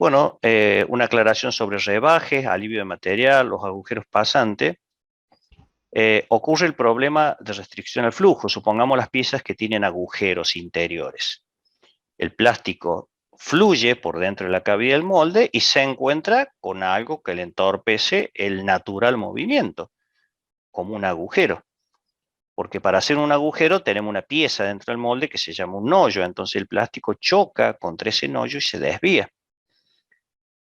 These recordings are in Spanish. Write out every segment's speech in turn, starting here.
Bueno, una aclaración sobre rebajes, alivio de material, los agujeros pasantes. Ocurre el problema de restricción al flujo. Supongamos las piezas que tienen agujeros interiores. El plástico fluye por dentro de la cavidad del molde y se encuentra con algo que le entorpece el natural movimiento, como un agujero. Porque para hacer un agujero tenemos una pieza dentro del molde que se llama un hoyo. Entonces el plástico choca contra ese hoyo y se desvía.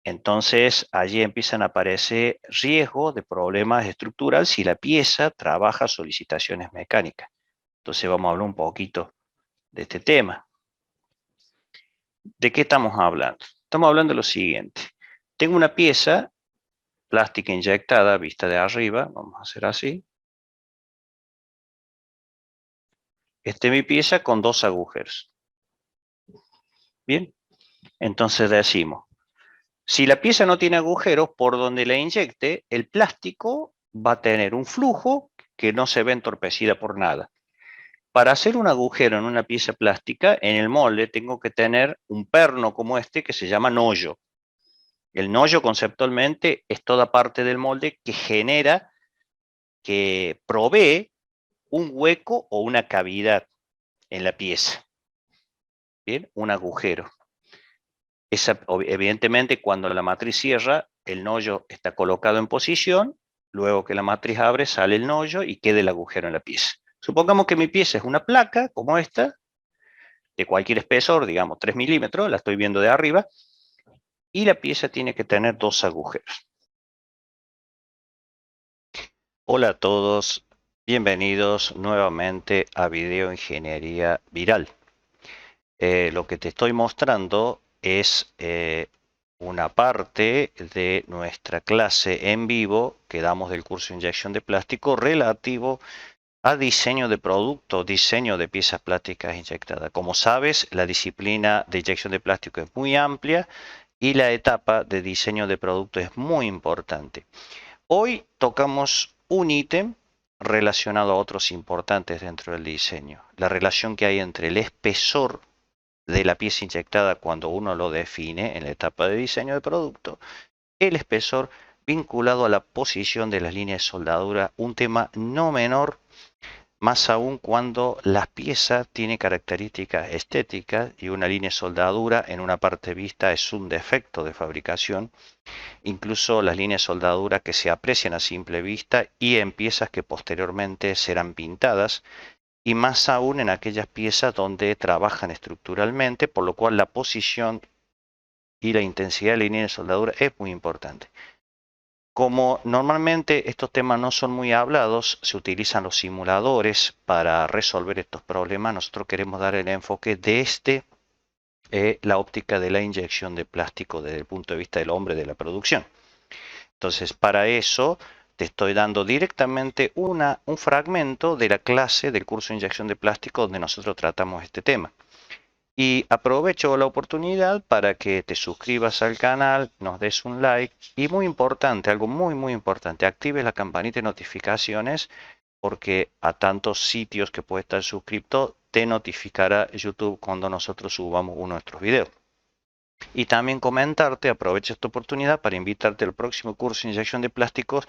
Entonces, allí empiezan a aparecer riesgos de problemas estructurales si la pieza trabaja solicitaciones mecánicas. Entonces, vamos a hablar un poquito de este tema. ¿De qué estamos hablando? Estamos hablando de lo siguiente. Tengo una pieza plástica inyectada, vista de arriba, vamos a hacer así. Esta es mi pieza con dos agujeros. Bien, entonces decimos, si la pieza no tiene agujeros, por donde la inyecte, el plástico va a tener un flujo que no se ve entorpecida por nada. Para hacer un agujero en una pieza plástica, en el molde tengo que tener un perno como este que se llama nollo. El nollo conceptualmente es toda parte del molde que genera, que provee un hueco o una cavidad en la pieza. Bien, un agujero. Evidentemente, cuando la matriz cierra, el nollo está colocado en posición, luego que la matriz abre, sale el nollo y queda el agujero en la pieza. Supongamos que mi pieza es una placa, como esta, de cualquier espesor, digamos 3 milímetros, la estoy viendo de arriba, y la pieza tiene que tener dos agujeros. Hola a todos, bienvenidos nuevamente a Video Ingeniería Viral. Lo que te estoy mostrando es una parte de nuestra clase en vivo que damos del curso de inyección de plástico relativo a diseño de producto, diseño de piezas plásticas inyectadas. Como sabes, la disciplina de inyección de plástico es muy amplia y la etapa de diseño de producto es muy importante. Hoy tocamos un ítem relacionado a otros importantes dentro del diseño. La relación que hay entre el espesor de la pieza inyectada cuando uno lo define en la etapa de diseño de producto, el espesor vinculado a la posición de las líneas de soldadura, un tema no menor, más aún cuando la pieza tiene características estéticas y una línea de soldadura en una parte vista es un defecto de fabricación, incluso las líneas de soldadura que se aprecian a simple vista y en piezas que posteriormente serán pintadas, y más aún en aquellas piezas donde trabajan estructuralmente, por lo cual la posición y la intensidad de la línea de soldadura es muy importante. Como normalmente estos temas no son muy hablados, se utilizan los simuladores para resolver estos problemas. Nosotros queremos dar el enfoque desde la óptica de la inyección de plástico desde el punto de vista del hombre de la producción. Entonces, para eso te estoy dando directamente un fragmento de la clase del curso de inyección de plástico donde nosotros tratamos este tema. Y aprovecho la oportunidad para que te suscribas al canal, nos des un like y muy importante, algo muy importante, actives la campanita de notificaciones porque a tantos sitios que puedes estar suscrito te notificará YouTube cuando nosotros subamos uno de nuestros videos. Y también comentarte, aprovecho esta oportunidad para invitarte al próximo curso de inyección de plásticos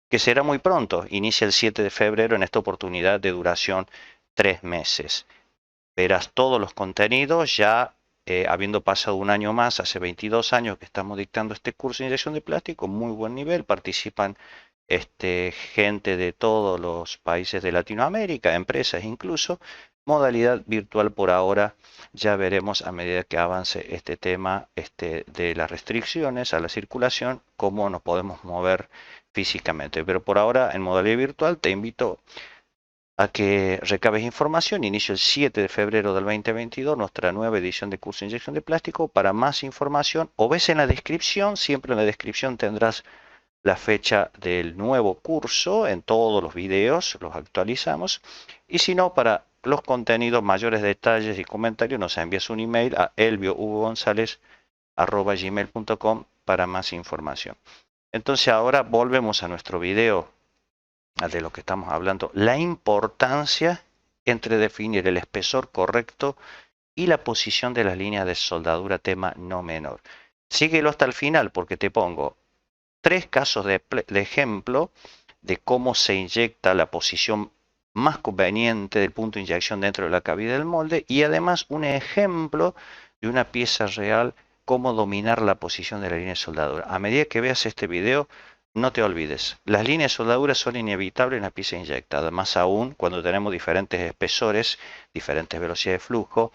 que será muy pronto, inicia el 7 de febrero en esta oportunidad de duración 3 meses. Verás todos los contenidos ya habiendo pasado un año más, hace 22 años que estamos dictando este curso de inyección de plástico, muy buen nivel, participan gente de todos los países de Latinoamérica, empresas incluso, modalidad virtual por ahora, ya veremos a medida que avance este tema de las restricciones a la circulación, cómo nos podemos mover físicamente, pero por ahora en modalidad virtual te invito a que recabes información. Inicio el 7 de febrero del 2022, nuestra nueva edición de curso de inyección de plástico. Para más información, o ves en la descripción, siempre en la descripción tendrás la fecha del nuevo curso, en todos los videos los actualizamos. Y si no, para los contenidos, mayores detalles y comentarios, nos envías un email a elviohugogonzalez@gmail.com para más información. Entonces ahora volvemos a nuestro video de lo que estamos hablando, la importancia entre definir el espesor correcto y la posición de las líneas de soldadura, tema no menor. Síguelo hasta el final porque te pongo 3 casos de ejemplo de cómo se inyecta la posición más conveniente del punto de inyección dentro de la cavidad del molde y además un ejemplo de una pieza real, cómo dominar la posición de la línea de soldadura. A medida que veas este video, no te olvides, las líneas de soldadura son inevitables en la pieza inyectada, más aún cuando tenemos diferentes espesores, diferentes velocidades de flujo,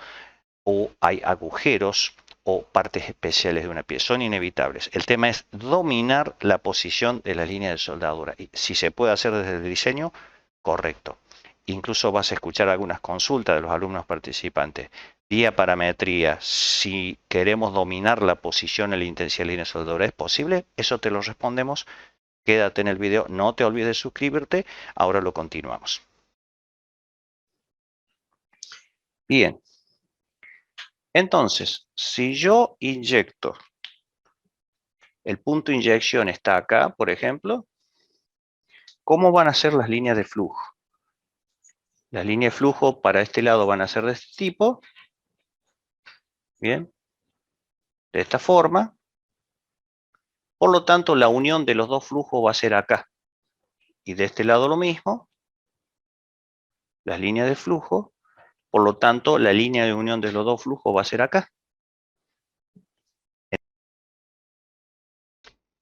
o hay agujeros o partes especiales de una pieza. Son inevitables. El tema es dominar la posición de la línea de soldadura. Y si se puede hacer desde el diseño, correcto. Incluso vas a escuchar algunas consultas de los alumnos participantes. Vía parametría, si queremos dominar la posición y la intensidad de la línea de soldadura, ¿es posible? Eso te lo respondemos. Quédate en el video. No te olvides de suscribirte. Ahora lo continuamos. Bien. Entonces, si yo inyecto, el punto de inyección está acá, por ejemplo, ¿cómo van a ser las líneas de flujo? Las líneas de flujo para este lado van a ser de este tipo, bien, de esta forma. Por lo tanto, la unión de los dos flujos va a ser acá. Y de este lado lo mismo, las líneas de flujo. Por lo tanto, la línea de unión de los dos flujos va a ser acá.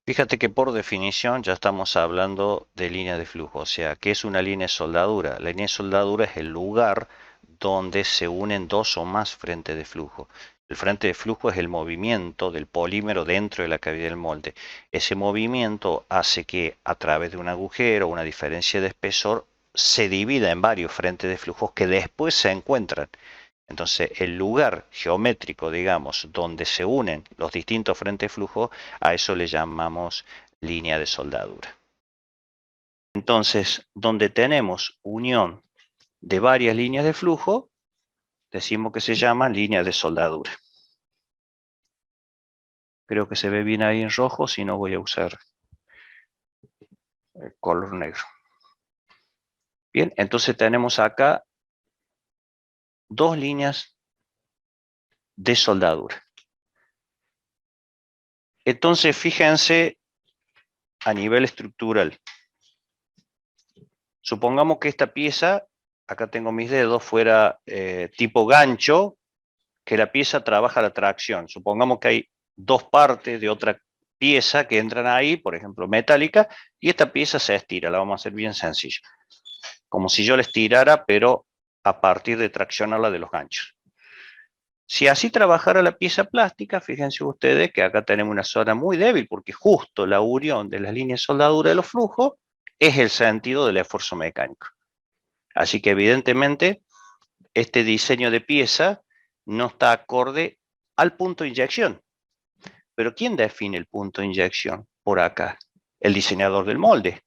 Fíjate que por definición ya estamos hablando de línea de flujo, o sea, ¿qué es una línea de soldadura? La línea de soldadura es el lugar donde se unen dos o más frentes de flujo. El frente de flujo es el movimiento del polímero dentro de la cavidad del molde. Ese movimiento hace que a través de un agujero o una diferencia de espesor se divida en varios frentes de flujo que después se encuentran. Entonces, el lugar geométrico, digamos, donde se unen los distintos frentes de flujo, a eso le llamamos línea de soldadura. Entonces, donde tenemos unión de varias líneas de flujo, decimos que se llama línea de soldadura. Creo que se ve bien ahí en rojo, si no voy a usar el color negro. Bien, entonces tenemos acá dos líneas de soldadura. Entonces, fíjense a nivel estructural. Supongamos que esta pieza, acá tengo mis dedos, fuera tipo gancho, que la pieza trabaja la tracción. Supongamos que hay dos partes de otra pieza que entran ahí, por ejemplo metálica, y esta pieza se estira, la vamos a hacer bien sencillo. Como si yo la estirara, pero a partir de traccionarla de los ganchos. Si así trabajara la pieza plástica, fíjense ustedes que acá tenemos una zona muy débil, porque justo la unión de las líneas de soldadura de los flujos es el sentido del esfuerzo mecánico. Así que evidentemente este diseño de pieza no está acorde al punto de inyección. Pero ¿quién define el punto de inyección? Por acá, el diseñador del molde.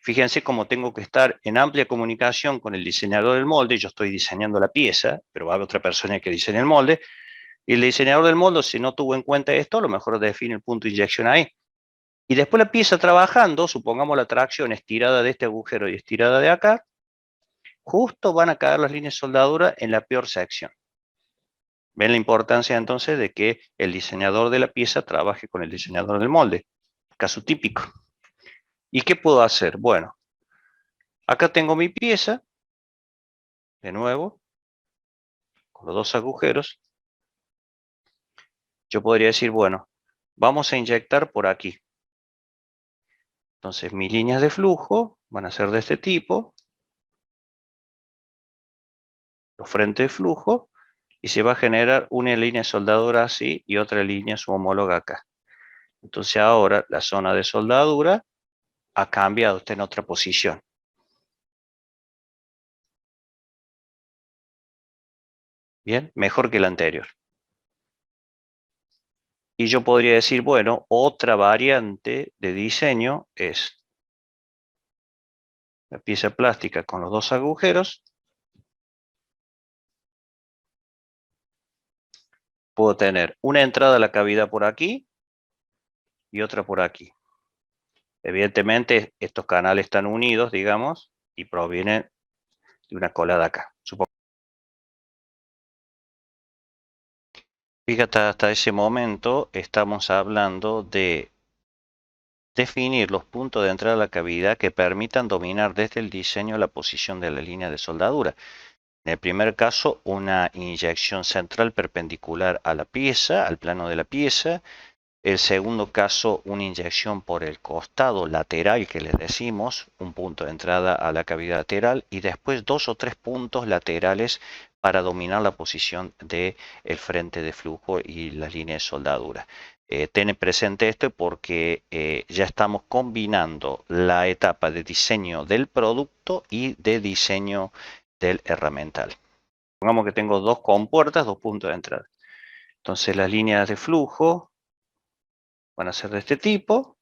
Fíjense cómo tengo que estar en amplia comunicación con el diseñador del molde. Yo estoy diseñando la pieza, pero va a haber otra persona que diseñe el molde. Y el diseñador del molde, si no tuvo en cuenta esto, a lo mejor define el punto de inyección ahí. Y después la pieza trabajando, supongamos la tracción estirada de este agujero y estirada de acá, justo van a caer las líneas de soldadura en la peor sección. Ven la importancia entonces de que el diseñador de la pieza trabaje con el diseñador del molde. Caso típico. ¿Y qué puedo hacer? Bueno, acá tengo mi pieza, de nuevo, con los dos agujeros. Yo podría decir, bueno, vamos a inyectar por aquí. Entonces mis líneas de flujo van a ser de este tipo. Los frentes de flujo. Y se va a generar una línea de soldadura así y otra línea su homóloga acá. Entonces ahora la zona de soldadura ha cambiado, está en otra posición. Bien, mejor que la anterior. Y yo podría decir, bueno, otra variante de diseño es la pieza plástica con los dos agujeros. Puedo tener una entrada a la cavidad por aquí y otra por aquí. Evidentemente, estos canales están unidos, digamos, y provienen de una colada acá. Fíjate, hasta ese momento estamos hablando de definir los puntos de entrada a la cavidad que permitan dominar desde el diseño la posición de la línea de soldadura. En el primer caso, una inyección central perpendicular a la pieza, al plano de la pieza. El segundo caso, una inyección por el costado lateral que le decimos, un punto de entrada a la cavidad lateral y después 2 o 3 puntos laterales para dominar la posición del frente de flujo y la línea de soldadura. Ten presente esto porque ya estamos combinando la etapa de diseño del producto y de diseño del herramental. Pongamos que tengo dos compuertas, dos puntos de entrada. Entonces las líneas de flujo van a ser de este tipo.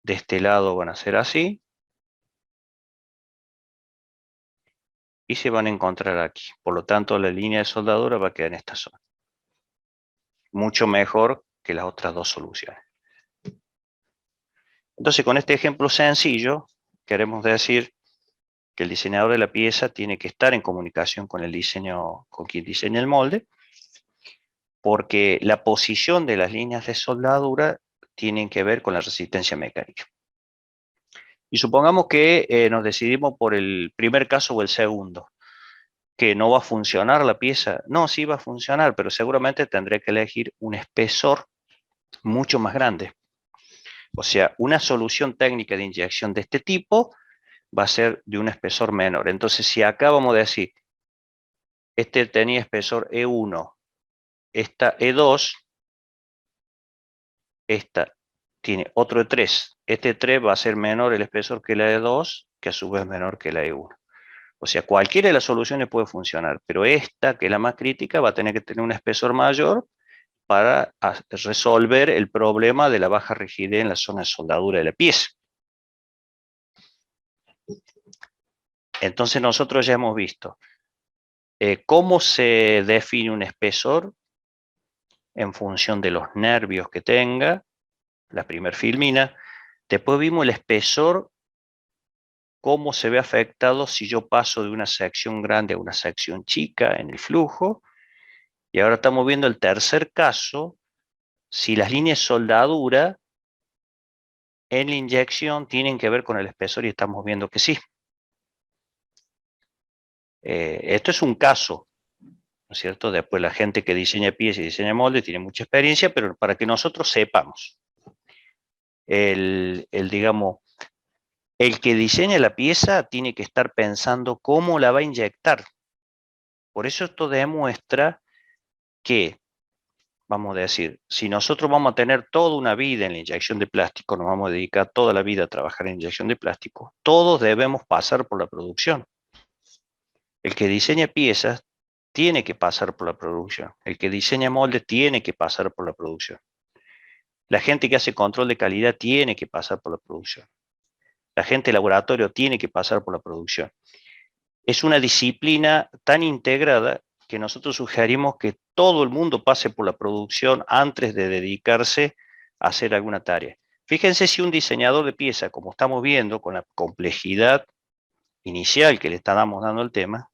De este lado van a ser así. Y se van a encontrar aquí. Por lo tanto, la línea de soldadura va a quedar en esta zona. Mucho mejor que las otras dos soluciones. Entonces, con este ejemplo sencillo, queremos decir que el diseñador de la pieza tiene que estar en comunicación con con quien diseña el molde, porque la posición de las líneas de soldadura tienen que ver con la resistencia mecánica. Y supongamos que nos decidimos por el primer caso o el segundo, que no va a funcionar la pieza. No, sí va a funcionar, pero seguramente tendré que elegir un espesor mucho más grande. O sea, una solución técnica de inyección de este tipo va a ser de un espesor menor. Entonces, si acá vamos a decir, este tenía espesor E1, esta E2, esta tiene otro E3. Este E3 va a ser menor el espesor que la E2, que a su vez menor que la E1. O sea, cualquiera de las soluciones puede funcionar, pero esta, que es la más crítica, va a tener que tener un espesor mayor para resolver el problema de la baja rigidez en la zona de soldadura de la pieza. Entonces nosotros ya hemos visto cómo se define un espesor en función de los nervios que tenga, la primer filmina. Después vimos el espesor, cómo se ve afectado si yo paso de una sección grande a una sección chica en el flujo. Y ahora estamos viendo el tercer caso, si las líneas de soldadura en la inyección tienen que ver con el espesor y estamos viendo que sí. Esto es un caso, ¿no es cierto? Después la gente que diseña piezas y diseña moldes tiene mucha experiencia, pero para que nosotros sepamos, digamos, el que diseña la pieza tiene que estar pensando cómo la va a inyectar. Por eso esto demuestra que, vamos a decir, si nosotros vamos a tener toda una vida en la inyección de plástico, nos vamos a dedicar toda la vida a trabajar en inyección de plástico, todos debemos pasar por la producción. El que diseña piezas tiene que pasar por la producción. El que diseña moldes tiene que pasar por la producción. La gente que hace control de calidad tiene que pasar por la producción. La gente de laboratorio tiene que pasar por la producción. Es una disciplina tan integrada que nosotros sugerimos que todo el mundo pase por la producción antes de dedicarse a hacer alguna tarea. Fíjense si un diseñador de pieza, como estamos viendo, con la complejidad inicial que le estamos dando al tema,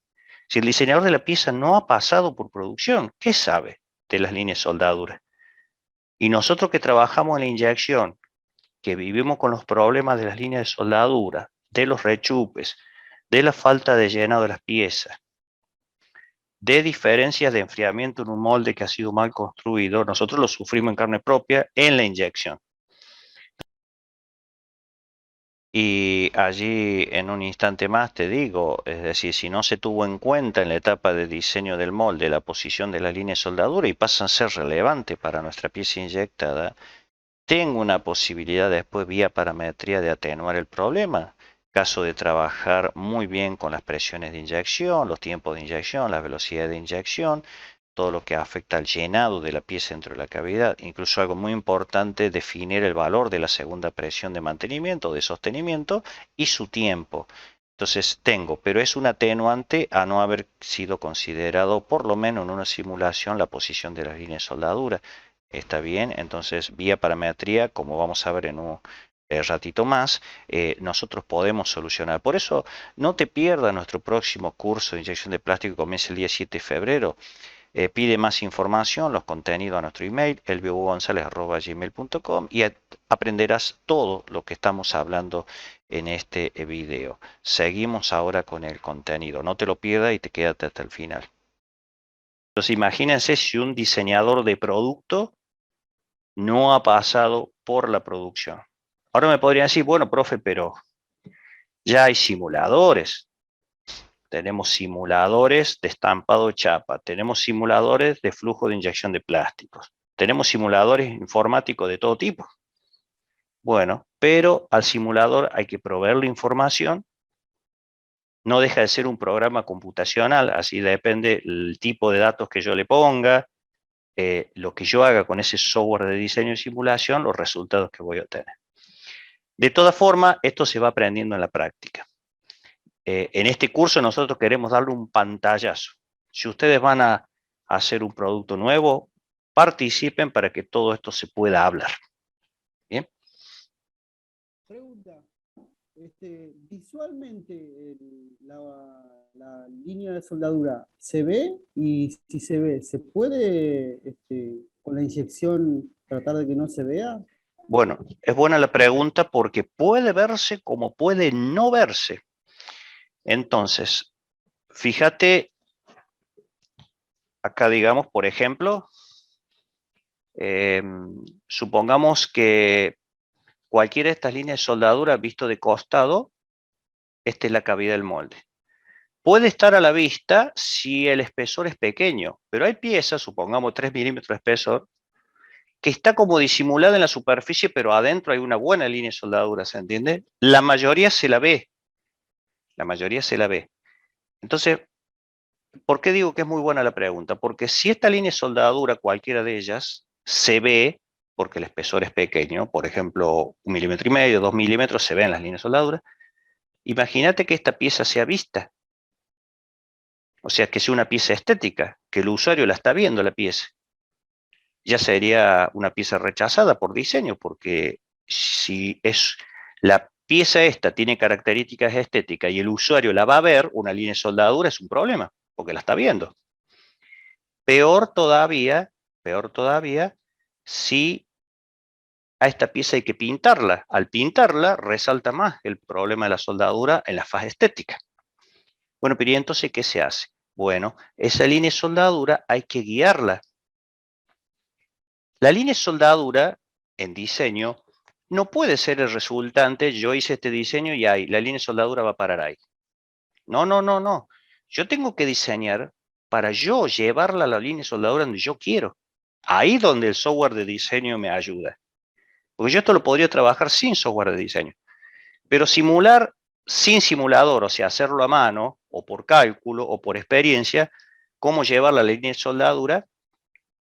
si el diseñador de la pieza no ha pasado por producción, ¿qué sabe de las líneas de soldadura? Y nosotros que trabajamos en la inyección, que vivimos con los problemas de las líneas de soldadura, de los rechupes, de la falta de llenado de las piezas, de diferencias de enfriamiento en un molde que ha sido mal construido, nosotros lo sufrimos en carne propia en la inyección. Y allí en un instante más te digo, es decir, si no se tuvo en cuenta en la etapa de diseño del molde la posición de la línea de soldadura y pasan a ser relevante para nuestra pieza inyectada, tengo una posibilidad después vía parametría de atenuar el problema. Caso de trabajar muy bien con las presiones de inyección, los tiempos de inyección, la velocidad de inyección, todo lo que afecta al llenado de la pieza dentro de la cavidad. Incluso algo muy importante, definir el valor de la segunda presión de mantenimiento o de sostenimiento y su tiempo. Entonces tengo, pero es un atenuante a no haber sido considerado, por lo menos en una simulación, la posición de las líneas de soldadura. Está bien, entonces vía parametría, como vamos a ver en un ratito más, nosotros podemos solucionar. Por eso no te pierdas nuestro próximo curso de inyección de plástico que comienza el día 7 de febrero. Pide más información, los contenidos a nuestro email, elviogonzalez@gmail.com, y aprenderás todo lo que estamos hablando en este video. Seguimos ahora con el contenido. No te lo pierdas y te quédate hasta el final. Entonces imagínense si un diseñador de producto no ha pasado por la producción. Ahora me podrían decir, bueno, profe, pero ya hay simuladores. Tenemos simuladores de estampado de chapa, tenemos simuladores de flujo de inyección de plásticos, tenemos simuladores informáticos de todo tipo. Bueno, pero al simulador hay que proveerle información. No deja de ser un programa computacional, así depende el tipo de datos que yo le ponga, lo que yo haga con ese software de diseño y simulación, los resultados que voy a obtener. De todas formas, esto se va aprendiendo en la práctica. En este curso nosotros queremos darle un pantallazo. Si ustedes van a hacer un producto nuevo, participen para que todo esto se pueda hablar. ¿Bien? Pregunta, visualmente la línea de soldadura se ve, y si se ve, ¿se puede con la inyección tratar de que no se vea? Bueno, es buena la pregunta porque puede verse como puede no verse. Entonces, fíjate, acá digamos, por ejemplo, supongamos que cualquiera de estas líneas de soldadura visto de costado, esta es la cavidad del molde. Puede estar a la vista si el espesor es pequeño, pero hay piezas, supongamos 3 milímetros de espesor, que está como disimulada en la superficie, pero adentro hay una buena línea de soldadura, ¿se entiende? La mayoría se la ve. La mayoría se la ve. Entonces, ¿por qué digo que es muy buena la pregunta? Porque si esta línea de soldadura, cualquiera de ellas, se ve, porque el espesor es pequeño, por ejemplo, 1,5 milímetros, 2 milímetros, se ven las líneas de soldadura, imagínate que esta pieza sea vista. O sea, que sea una pieza estética, que el usuario la está viendo la pieza. Ya sería una pieza rechazada por diseño, porque si es la pieza esta tiene características estéticas y el usuario la va a ver, una línea de soldadura es un problema, porque la está viendo. Peor todavía, si a esta pieza hay que pintarla. Al pintarla resalta más el problema de la soldadura en la fase estética. Bueno, pero ¿y entonces qué se hace? Bueno, esa línea de soldadura hay que guiarla. La línea de soldadura en diseño no puede ser el resultante, yo hice este diseño y ahí, la línea de soldadura va a parar ahí. No, no, no, no. Yo tengo que diseñar para yo llevarla a la línea de soldadura donde yo quiero. Ahí donde el software de diseño me ayuda. Porque yo esto lo podría trabajar sin software de diseño. Pero simular sin simulador, o sea, hacerlo a mano, o por cálculo, o por experiencia, cómo llevar la línea de soldadura,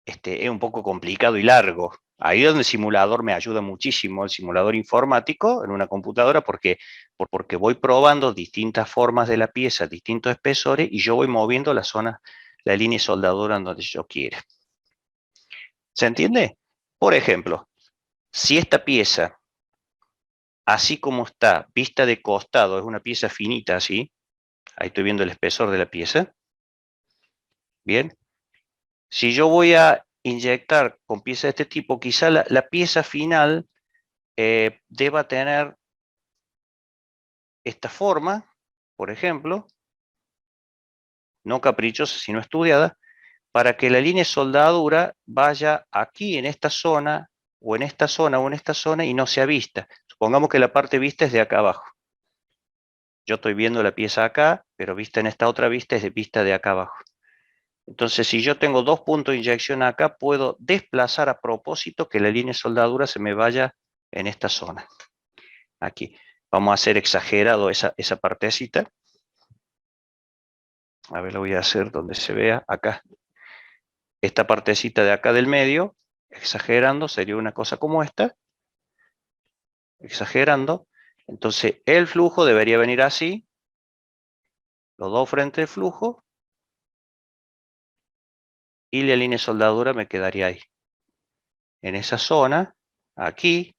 es un poco complicado y largo. Ahí es donde el simulador me ayuda muchísimo, el simulador informático en una computadora, porque voy probando distintas formas de la pieza, distintos espesores, y yo voy moviendo la zona, la línea de soldadura en donde yo quiera. ¿Se entiende? Por ejemplo, si esta pieza, así como está, vista de costado, es una pieza finita así, ahí estoy viendo el espesor de la pieza, bien. Si yo voy a inyectar con piezas de este tipo, quizá la pieza final deba tener esta forma, por ejemplo, no caprichosa, sino estudiada, para que la línea de soldadura vaya aquí en esta zona, o en esta zona, o en esta zona, y no sea vista. Supongamos que la parte vista es de acá abajo. Yo estoy viendo la pieza acá, pero vista en esta otra vista es de vista de acá abajo. Entonces, si yo tengo 2 puntos de inyección acá, puedo desplazar a propósito que la línea de soldadura se me vaya en esta zona. Aquí. Vamos a hacer exagerado esa partecita. A ver, lo voy a hacer donde se vea acá. Esta partecita de acá del medio, exagerando, sería una cosa como esta. Exagerando. Entonces, el flujo debería venir así. Los dos frentes de flujo. Y la línea de soldadura me quedaría ahí. En esa zona, aquí,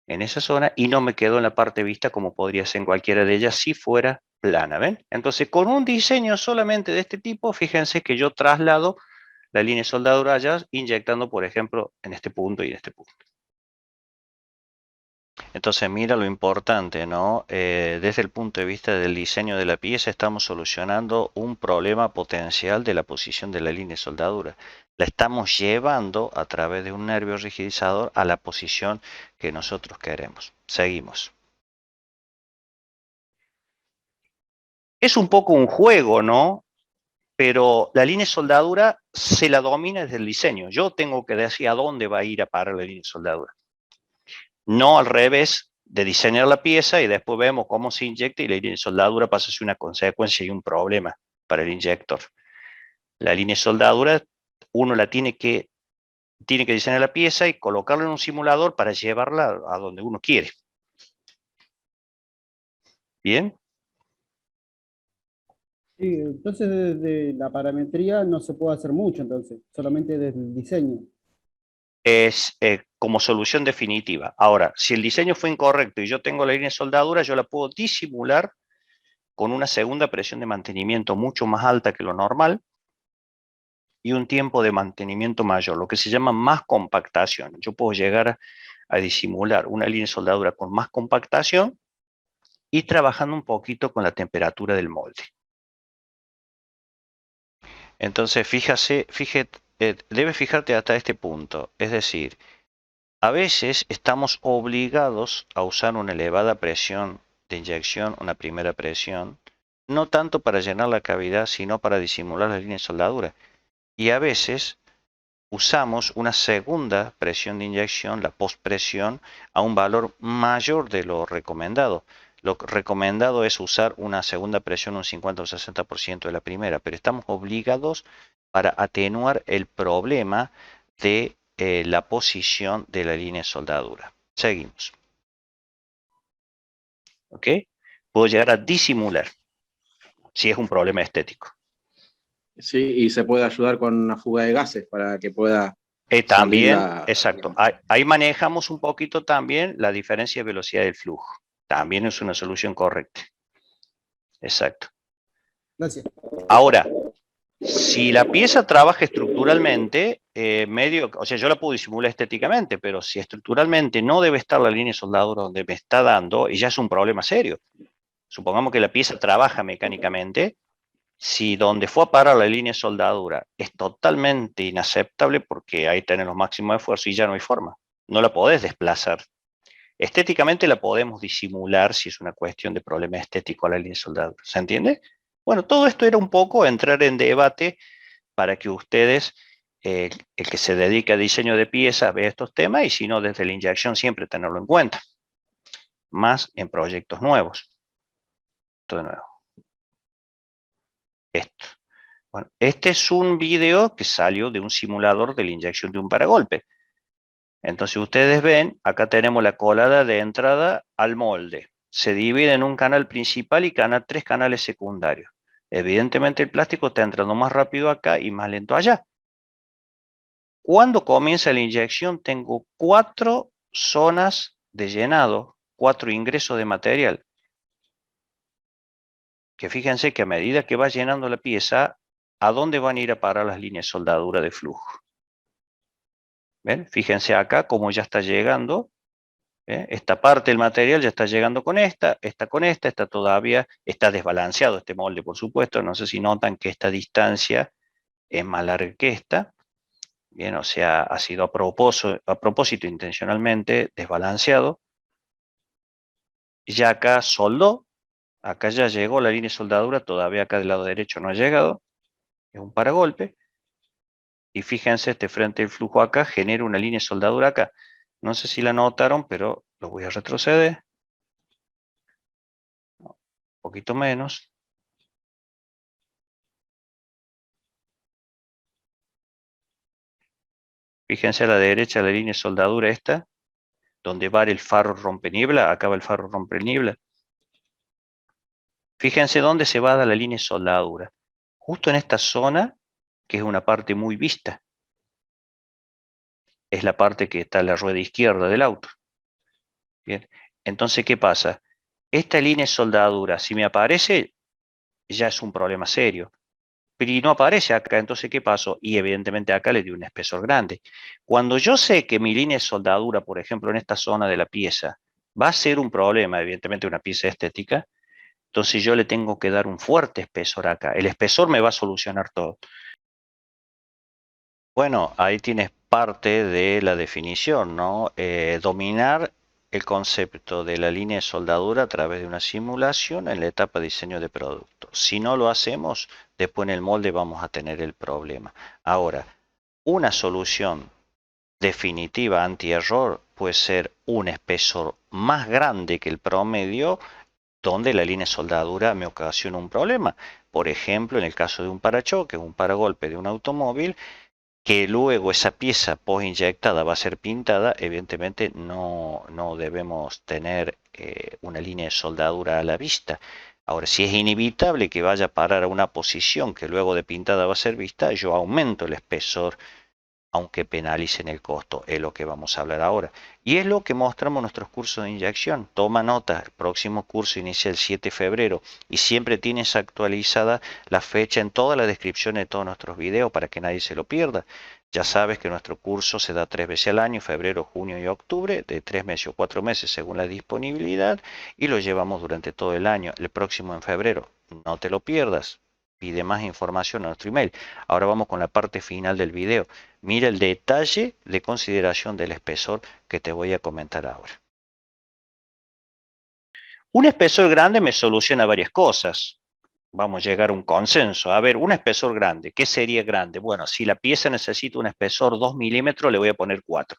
en esa zona y no me quedó en la parte vista como podría ser en cualquiera de ellas si fuera plana, ¿ven? Entonces, con un diseño solamente de este tipo, fíjense que yo traslado la línea de soldadura allá, inyectando, por ejemplo, en este punto y en este punto. Entonces, mira lo importante, ¿no? Desde el punto de vista del diseño de la pieza, estamos solucionando un problema potencial de la posición de la línea de soldadura. La estamos llevando a través de un nervio rigidizador a la posición que nosotros queremos. Seguimos. Es un poco un juego, ¿no? Pero la línea de soldadura se la domina desde el diseño. Yo tengo que decir a dónde va a ir a parar la línea de soldadura. No al revés de diseñar la pieza y después vemos cómo se inyecta y la línea de soldadura pasa a ser una consecuencia y un problema para el inyector. La línea de soldadura uno la tiene que diseñar la pieza y colocarla en un simulador para llevarla a donde uno quiere. ¿Bien? Sí, entonces desde la parametría no se puede hacer mucho, entonces, solamente desde el diseño. Es como solución definitiva. Ahora, si el diseño fue incorrecto y yo tengo la línea de soldadura, yo la puedo disimular con una segunda presión de mantenimiento mucho más alta que lo normal y un tiempo de mantenimiento mayor, lo que se llama más compactación. Yo puedo llegar a disimular una línea de soldadura con más compactación y trabajando un poquito con la temperatura del molde. Entonces, debes fijarte hasta este punto. Es decir, a veces estamos obligados a usar una elevada presión de inyección, una primera presión, no tanto para llenar la cavidad, sino para disimular la línea de soldadura. Y a veces usamos una segunda presión de inyección, la postpresión, a un valor mayor de lo recomendado. Lo recomendado es usar una segunda presión un 50 o 60% de la primera, pero estamos obligados para atenuar el problema de la posición de la línea de soldadura. Seguimos. ¿Ok? Puedo llegar a disimular si es un problema estético. Sí, y se puede ayudar con una fuga de gases para que pueda salir También, la... exacto. Ahí manejamos un poquito también la diferencia de velocidad del flujo. También es una solución correcta. Exacto. Gracias. Ahora, si la pieza trabaja estructuralmente, o sea, yo la puedo disimular estéticamente, pero si estructuralmente no debe estar la línea de soldadura donde me está dando, y ya es un problema serio. Supongamos que la pieza trabaja mecánicamente, si donde fue a parar la línea de soldadura es totalmente inaceptable porque ahí tenés los máximos de esfuerzo y ya no hay forma. No la podés desplazar. Estéticamente la podemos disimular si es una cuestión de problema estético a la línea de soldadura. ¿Se entiende? Bueno, todo esto era un poco entrar en debate para que ustedes, el que se dedica a diseño de piezas, vea estos temas y si no, desde la inyección siempre tenerlo en cuenta. Más en proyectos nuevos. Esto de nuevo. Esto. Bueno, este es un video que salió de un simulador de la inyección de un paragolpe. Entonces ustedes ven, acá tenemos la colada de entrada al molde. Se divide en un canal principal y tres canales secundarios. Evidentemente el plástico está entrando más rápido acá y más lento allá. Cuando comienza la inyección tengo 4 zonas de llenado, 4 ingresos de material. Que fíjense que a medida que va llenando la pieza, ¿a dónde van a ir a parar las líneas de soldadura de flujo? ¿Ven? Fíjense acá cómo ya está llegando. Esta parte del material ya está llegando con esta todavía, está desbalanceado este molde, por supuesto. No sé si notan que esta distancia es más larga que esta. Bien, o sea, ha sido a propósito intencionalmente desbalanceado. Ya acá soldó, acá ya llegó la línea de soldadura, todavía acá del lado derecho no ha llegado. Es un paragolpe. Y fíjense, este frente del flujo acá genera una línea de soldadura acá. No sé si la notaron, pero lo voy a retroceder. Un poquito menos. Fíjense a la derecha la línea de soldadura esta, donde va el faro rompeniebla, acá va el faro rompeniebla. Fíjense dónde se va a dar la línea de soldadura. Justo en esta zona, que es una parte muy vista. Es la parte que está en la rueda izquierda del auto. Bien, entonces, ¿qué pasa? Esta línea de soldadura, si me aparece, ya es un problema serio. Pero y no aparece acá, entonces, ¿qué pasó? Y evidentemente acá le di un espesor grande. Cuando yo sé que mi línea de soldadura, por ejemplo, en esta zona de la pieza, va a ser un problema, evidentemente una pieza estética, entonces yo le tengo que dar un fuerte espesor acá. El espesor me va a solucionar todo. Bueno, ahí tienes parte de la definición, ¿no? Dominar el concepto de la línea de soldadura a través de una simulación en la etapa de diseño de producto. Si no lo hacemos, después en el molde vamos a tener el problema. Ahora, una solución definitiva anti-error puede ser un espesor más grande que el promedio donde la línea de soldadura me ocasiona un problema. Por ejemplo, en el caso de un parachoque, un paragolpe de un automóvil, que luego esa pieza post inyectada va a ser pintada, evidentemente no debemos tener una línea de soldadura a la vista. Ahora, si es inevitable que vaya a parar a una posición que luego de pintada va a ser vista, yo aumento el espesor, aunque penalicen el costo, es lo que vamos a hablar ahora. Y es lo que mostramos en nuestros cursos de inyección. Toma nota, el próximo curso inicia el 7 de febrero y siempre tienes actualizada la fecha en toda la descripción de todos nuestros videos para que nadie se lo pierda. Ya sabes que nuestro curso se da 3 veces al año, febrero, junio y octubre, de 3 meses o 4 meses según la disponibilidad, y lo llevamos durante todo el año. El próximo en febrero, no te lo pierdas. Pide más información a nuestro email. Ahora vamos con la parte final del video. Mira el detalle de consideración del espesor que te voy a comentar ahora. Un espesor grande me soluciona varias cosas. Vamos a llegar a un consenso. A ver, un espesor grande, ¿qué sería grande? Bueno, si la pieza necesita un espesor 2 milímetros, le voy a poner 4.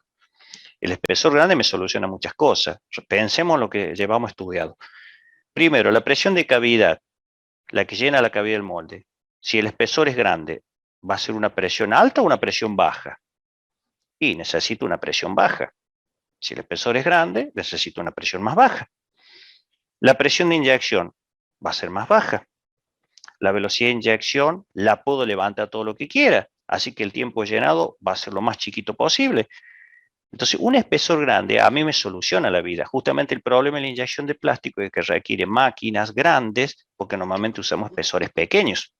El espesor grande me soluciona muchas cosas. Pensemos en lo que llevamos estudiado. Primero, la presión de cavidad, la que llena la cavidad del molde. Si el espesor es grande, ¿va a ser una presión alta o una presión baja? Y necesito una presión baja. Si el espesor es grande, necesito una presión más baja. La presión de inyección va a ser más baja. La velocidad de inyección la puedo levantar todo lo que quiera, así que el tiempo llenado va a ser lo más chiquito posible. Entonces, un espesor grande a mí me soluciona la vida. Justamente el problema de la inyección de plástico es que requiere máquinas grandes, porque normalmente usamos espesores pequeños.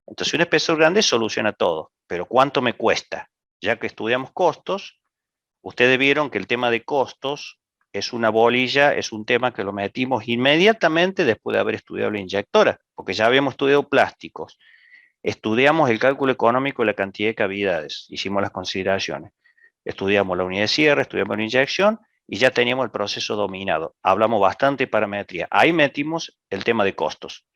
Entonces, un espesor grande soluciona todo, pero ¿cuánto me cuesta? Ya que estudiamos costos, ustedes vieron que el tema de costos es una bolilla, es un tema que lo metimos inmediatamente después de haber estudiado la inyectora, porque ya habíamos estudiado plásticos, estudiamos el cálculo económico de la cantidad de cavidades, hicimos las consideraciones, estudiamos la unidad de cierre, estudiamos la inyección y ya teníamos el proceso dominado. Hablamos bastante de parametría, ahí metimos el tema de costos.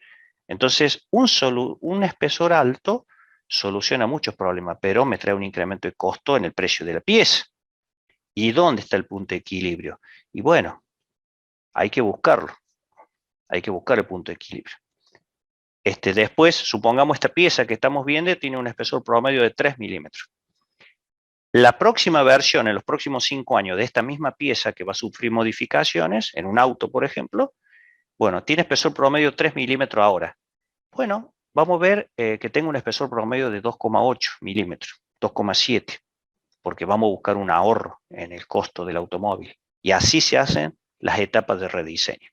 Entonces, un espesor alto soluciona muchos problemas, pero me trae un incremento de costo en el precio de la pieza. ¿Y dónde está el punto de equilibrio? Y bueno, hay que buscarlo. Hay que buscar el punto de equilibrio. Después, supongamos esta pieza que estamos viendo tiene un espesor promedio de 3 milímetros. La próxima versión, en los próximos 5 años, de esta misma pieza que va a sufrir modificaciones, en un auto, por ejemplo, bueno, tiene espesor promedio 3 milímetros ahora. Bueno, vamos a ver que tengo un espesor promedio de 2,8 milímetros, 2,7, porque vamos a buscar un ahorro en el costo del automóvil. Y así se hacen las etapas de rediseño.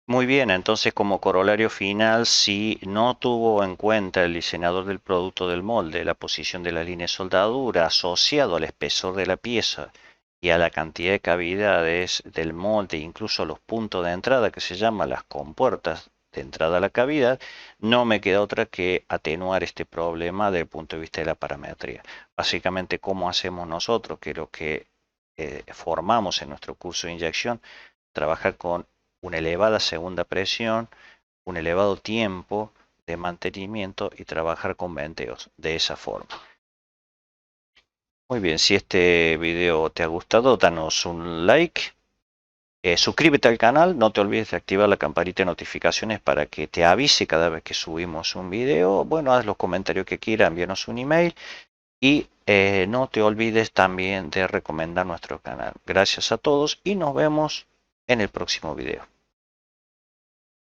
Muy bien, entonces como corolario final, si no tuvo en cuenta el diseñador del producto del molde la posición de la línea de soldadura asociado al espesor de la pieza y a la cantidad de cavidades del molde, incluso los puntos de entrada que se llaman las compuertas de entrada a la cavidad, no me queda otra que atenuar este problema desde el punto de vista de la parametría. Básicamente, ¿cómo hacemos nosotros? Que lo que formamos en nuestro curso de inyección, trabajar con una elevada segunda presión, un elevado tiempo de mantenimiento y trabajar con venteos de esa forma. Muy bien, si este video te ha gustado, danos un like, suscríbete al canal, no te olvides de activar la campanita de notificaciones para que te avise cada vez que subimos un video. Bueno, haz los comentarios que quieras, envíanos un email y no te olvides también de recomendar nuestro canal. Gracias a todos y nos vemos en el próximo video.